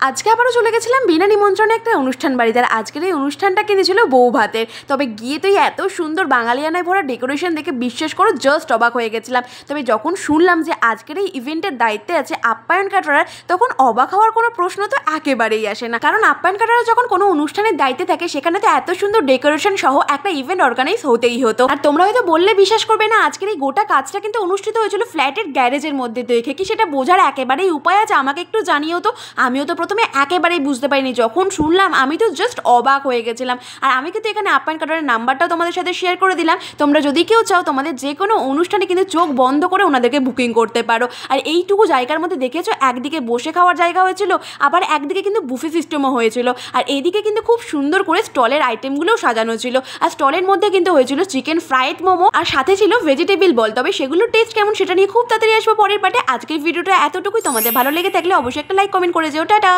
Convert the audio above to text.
আজকে আবারও চলে গেছিলাম বিনা নিমন্ত্রণে একটা অনুষ্ঠান বাড়িতে। আর আজকের এই অনুষ্ঠানটা কিন্তু ছিল বউ ভাতের। তবে গিয়ে তো এত সুন্দর বাঙালিয়ানায় ভরা ডেকোরেশন দেখে বিশ্বাস করো জাস্ট অবাক হয়ে গেছিলাম। তবে যখন শুনলাম যে আজকের এই ইভেন্টের দায়িত্বে আছে আপ্যায়ন ক্যাটারার, তখন অবাক হওয়ার কোনো প্রশ্ন তো একেবারেই আসে না। কারণ আপ্যায়ন ক্যাটারার যখন কোনো অনুষ্ঠানের দায়িত্বে থাকে সেখানে তো এত সুন্দর ডেকোরেশন সহ একটা ইভেন্ট অর্গানাইজ হতেই হতো। আর তোমরা হয়তো বললে বিশ্বাস করবে না, আজকের এই গোটা কাজটা কিন্তু অনুষ্ঠিত হয়েছিল ফ্ল্যাটের গ্যারেজের মধ্যে। দেখে কি সেটা বোঝার একেবারেই উপায় আছে? আমাকে একটু জানিও তো। আমিও তো প্রথমে একেবারেই বুঝতে পারিনি, যখন শুনলাম আমি তো জাস্ট অবাক হয়ে গেছিলাম। আর আমি কিন্তু এখানে আপ্যায়ন ক্যাটারারের নাম্বারটাও তোমাদের সাথে শেয়ার করে দিলাম। তোমরা যদি কেউ চাও তোমাদের যে কোনো অনুষ্ঠানে কিন্তু চোখ বন্ধ করে ওনাদেরকে বুকিং করতে পারো। আর এইটুকু জায়গার মধ্যে দেখেছো, একদিকে বসে খাওয়ার জায়গা হয়েছিল, আবার একদিকে কিন্তু বুফে সিস্টেমও হয়েছিল। আর এইদিকে কিন্তু খুব সুন্দর করে স্টলের আইটেমগুলোও সাজানো ছিল। আর স্টলের মধ্যে কিন্তু হয়েছিল চিকেন ফ্রাইড মোমো, আর সাথে ছিল ভেজিটেবল বল। তবে সেগুলোর টেস্ট কেমন সেটা নিয়ে খুব তাড়াতাড়ি আসবো পরের পার্টে। আজকের ভিডিওটা এতটুকুই। তোমাদের ভালো লেগে থাকলে অবশ্যই একটা লাইক কমেন্ট করে যেও। টাটা।